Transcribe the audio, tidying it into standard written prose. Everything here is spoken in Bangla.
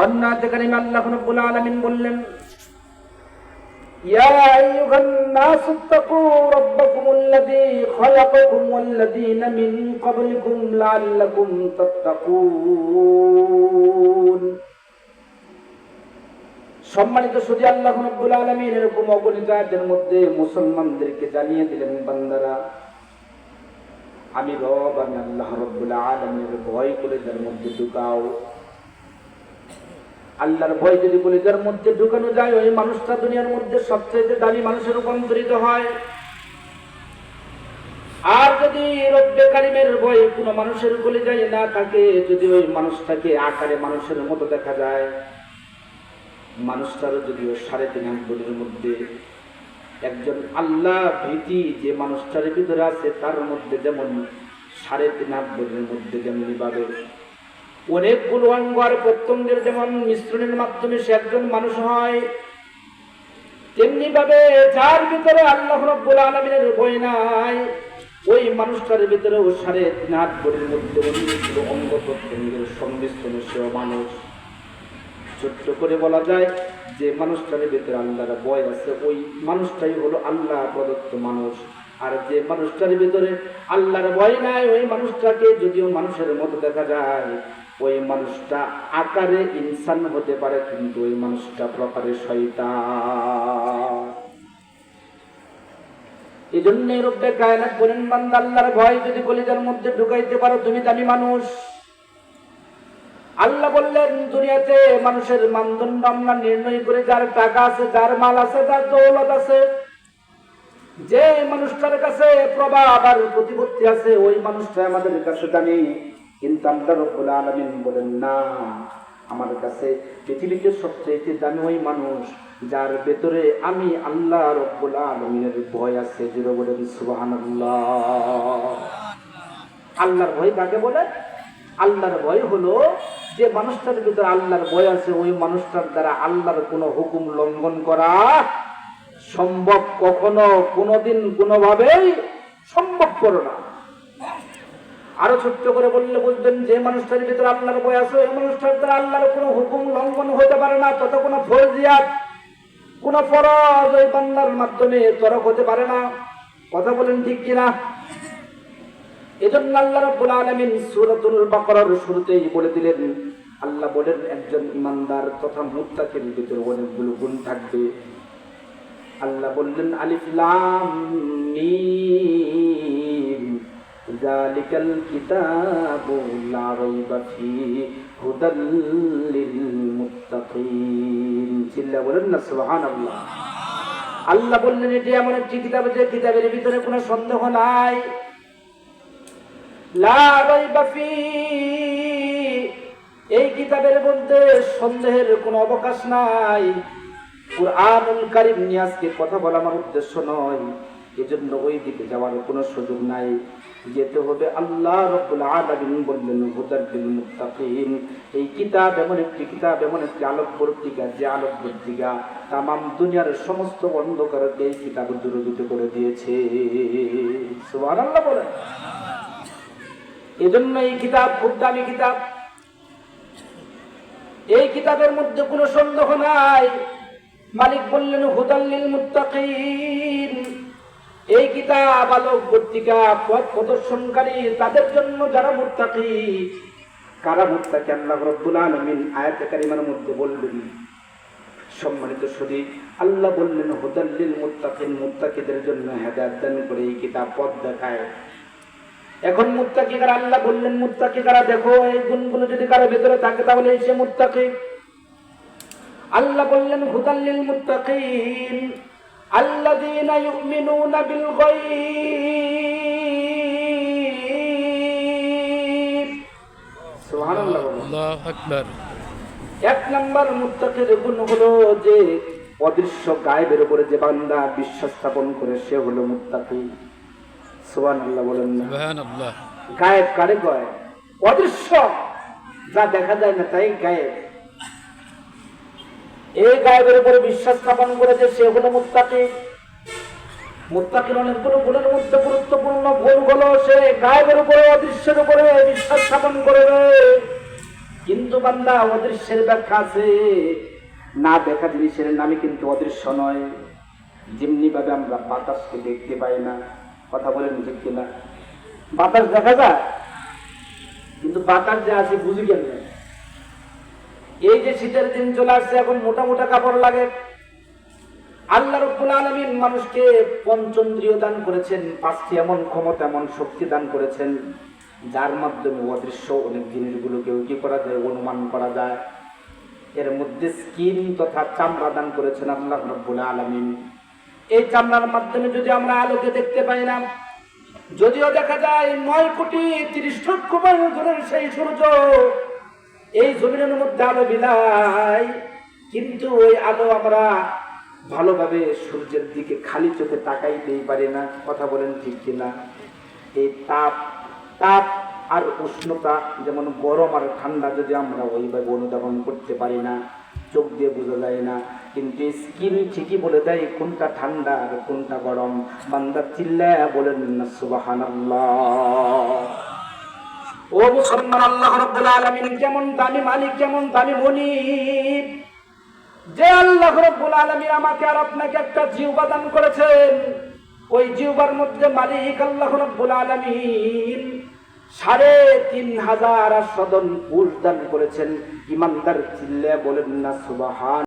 অন্য আয়াতে কারিমে আল্লাহ রাব্বুল আলামিন বললেন, ইয়া আইয়ুহান নাসু তাকু রাব্বাকুমুল্লাযী খালাকাকুম ওয়াল্লাযীনা মিন ক্বাবলিকুম লাআল্লাকুম তাত্তাকুন। সম্মানিত সুধী, আল্লাহ রাব্বুল আলামিন এরকম অগণিত আয়াতের মধ্যে মুসলমানদেরকে জানিয়ে দিলেন, বান্দারা, আমি রব, আমি আল্লাহ রাব্বুল আলামিনের ভয় কলিজার মধ্যে ঢুকাও। আল্লাহর ভয় যদি কলিজার মধ্যে ঢুকানো যায়, ওই মানুষটা দুনিয়ার মধ্যে সবচেয়ে দামি মানুষে রূপান্তরিত হয়। আর যদি রব্বে কারিমের ভয় কোনো মানুষের কলিজায় না থাকে, যদি ওই মানুষটাকে আকারে মানুষের মতো দেখা যায়, মানুষটারও যদিও 3.5 বছরের মধ্যে একজন আল্লাহ ভীতি যে মানুষটার ভিতরে আছে, তার মধ্যে যেমন 3.5 বছরের মধ্যে যেমনি ভাবে অনেকগুলো অঙ্গ আর প্রত্যঙ্গের যেমন মিশ্রণের মাধ্যমে সে একজন মানুষ হয়, তেমনি ভাবে যার ভিতরে আল্লাহ রাব্বুল আলামিনের ভয় নাই, ওই মানুষটার ভিতরেও 3.5 বছরের মধ্যে অনেকগুলো অঙ্গ প্রত্যঙ্গের সংমিশ্রণে সেও মানুষ। ছোট্ট করে বলা যায়, যে মানুষটার ভিতরে আল্লাহর ভয় আছে, ওই মানুষটাই হলো আল্লাহ প্রদত্ত মানুষ। আর যে মানুষটার ভিতরে আল্লাহর ভয় নাই, ওই মানুষটাকে যদিও মানুষের মতো দেখা যায়, ওই মানুষটা আকারে ইনসান হতে পারে, কিন্তু ওই মানুষটা প্রকারে শয়তান। এই জন্য রব্বে কায়নাত বলেন, বান্দা, আল্লাহর ভয় যদি কলিজার মধ্যে ঢুকাইতে পারো, তুমি দামি মানুষ। আল্লাহ বললেন, দুনিয়াতে মানুষের মানদণ্ড আমরা নির্ণয় করে, যার টাকা আছে, যার মাল আছে, যার দৌলত আছে, যে মানুষটার কাছে প্রভাব আর প্রতিপত্তি আছে, ওই মানুষটা আমাদের কাছে দামি। কিন্তু আল্লাহ রাব্বুল আলামিন বলেন, না, আমার কাছে পৃথিবীতে সবচেয়ে দামি ওই মানুষ যার ভেতরে আমি আল্লাহ রাব্বুল আলামিনের ভয় আছে। জোরে বলেন সুবহানাল্লাহ। আল্লাহর ভয় কাকে বলে? আল্লাহর ভয় হলো যে মানুষটার ভিতরে আল্লাহর ভয় আছে, ওই মানুষটার দ্বারা আল্লাহর কোনো হুকুম লঙ্ঘন করা সম্ভব কখনো কোনোদিন কোনোভাবেই সম্ভব করো না। আরো ছোট্ট করে বললে বুঝবেন, যে মানুষটার ভিতরে আল্লাহর ভয় আছে, ওই মানুষটার দ্বারা আল্লাহর কোনো হুকুম লঙ্ঘন হতে পারে না, তত কোনো ফরজিয়াত, কোনো ফরজ ওই বান্দার মাধ্যমে তরক হতে পারে না। কথা বলেন ঠিক কিনা? এজন্য আল্লাহ রাব্বুল আলামিন সূরাতুল বাকারার শুরুতেই বলে দিলেন, আল্লাহ বলেন, একজন ইমানদার তথা মুত্তাকির ভিতরে অনেকগুলো গুণ থাকবে। আল্লাহ বললেন, আলিফ লাম মিম যালিকাল কিতাবু লা রাইবা ফীহি হুদাল লিল মুত্তাকিন। চিল্লা বলেন না সুবহানাল্লাহ। আল্লাহ বললেন, এটি এমন একটি কিতাব যে কিতাবের ভিতরে কোনো সন্দেহ নাই। লা রাইবা ফীহি, এই কিতাবের মধ্যে সন্দেহের কোনো অবকাশ নাই। কুরআনুল কারীম নিয়ে আজকে কথা বলা আমার উদ্দেশ্য নয়, এজন্য ওই দিকে যাওয়ার কোনো সুযোগ নাই। যেতে হবে আল্লাহ রাব্বুল আলামিন বললেন, হুদাল লিল মুত্তাকিন। এই কিতাব এমন একটি কিতাব, এমন একটি আলোকবর্তিকা, যে আলোকবর্তিকা তামাম দুনিয়ার সমস্ত অন্ধকারকে এই কিতাব দূরীভূত করে দিয়েছে। সুবহানাল্লাহ বলেন। এজন্য এই কিতাব খুব দামি কিতাব। এই কিতাবের মধ্যে কোনো সন্দেহ নাই। মালিক বললেন, হুদাল লিল মুত্তাকিন। এই কিতাব আলোকবর্তিকা, পথ প্রদর্শনকারী তাদের জন্য যারা মুত্তাকি। কারা মুত্তাকি? আল্লাহ রাব্বুল আলামিন আয়াতে কারিমার মধ্যে বলবেন। সম্মানিত সুধী, আল্লাহ বললেন, হুদাল লিল মুত্তাকিন, মুত্তাকিদের জন্য হেদায়েত দান করে এই কিতাব পথ দেখায়। এখন মুত্তাকি কারা? আল্লাহ বললেন, মুত্তাকি কারা? দেখো, এই গুণগুলো যদি কারো ভিতরে থাকে তাহলে সে মুত্তাকি। আল্লাহ বললেন, হুদাল লিল মুত্তাকিন আল্লাযীনা ইউমিনুনা বিল গায়ব। সুবহানাল্লাহ, আল্লাহু আকবার। এক নাম্বার মুত্তাকির গুণ হলো যে অদৃশ্য গায়েবের উপরে যে বান্দা বিশ্বাস স্থাপন করে, সে হলো মুত্তাকি। সুবহানাল্লাহ বলেন না? সুবহানাল্লাহ। গায়েব কারে কয়? অদৃশ্য, যা দেখা যায় না তাই গায়েব। এই গায়েবের উপরে বিশ্বাস স্থাপন করেছে, সে হলো মুত্তাকি। মুত্তাকির অনেকগুলো গুণের মধ্যে গুরুত্বপূর্ণ গুণ হলো সে গায়েবের উপরে, অদৃশ্যের উপরে বিশ্বাস স্থাপন করবে। কিন্তু বান্দা অদৃশ্যের ব্যাখ্যা আছে, না দেখা জিনিসের নামই কিন্তু অদৃশ্য নয়। যেমনি ভাবে আমরা বাতাসকে দেখতে পাই না, কথা বলেন ঠিক কিনা? বাতাস দেখা যায়, কিন্তু বাতাস যে আছে বুঝি কেন? এই যে শীতের দিন চলে আসছে, এখন মোটা মোটা কাপড় লাগে। আল্লাহ রাব্বুল আলামিন মানুষকে পঞ্চেন্দ্রিয় দান করেছেন, পাঁচটি এমন ক্ষমতা, এমন শক্তি দান করেছেন, যার মাধ্যমে অদৃশ্য অনেক জিনিসগুলোকেও কি করা যায়, অনুমান করা যায়। এর মধ্যে স্কিন তথা চামড়া দান করেছেন আল্লাহ রাব্বুল আলামিন। এই চামড়ার মাধ্যমে যদি আমরা আলোকে দেখতে পাই না, যদিও দেখা যায় 9,30,00,000 মাইল দূরের সেই সূর্য এই জমিনের মধ্যে আলো বিলায়, কিন্তু ওই আলো আমরা ভালোভাবে সূর্যের দিকে খালি চোখে তাকাইতেই পারি না, কথা বলেন ঠিক কিনা? এই তাপ তাপ আর উষ্ণতা, যেমন গরম আর ঠান্ডা যদি আমরা ওইভাবে অনুধাবন করতে পারি না, চোখ দিয়ে বোঝা যায় না, কিন্তু স্কিন ঠিকই বলে দেয় কোনটা ঠান্ডা আর কোনটা গরম। বান্দা চিল্লায়া বলেন না সুবহানাল্লাহ। ও মুসলমান, আল্লাহ রাব্বুল আলামিন কেমন দামি মালিক, কেমন দামি মনিব, যে আল্লাহ রাব্বুল আলামিন আমাকে আর আপনাকে একটা জিহ্বা দান করেছেন। ওই জিহ্বার মধ্যে মালিক আল্লাহ রাব্বুল আলামিন 3,500 সদন পুষ দান করেছেন। ইমানদার চিল্লায়া বলেন না সুবহান।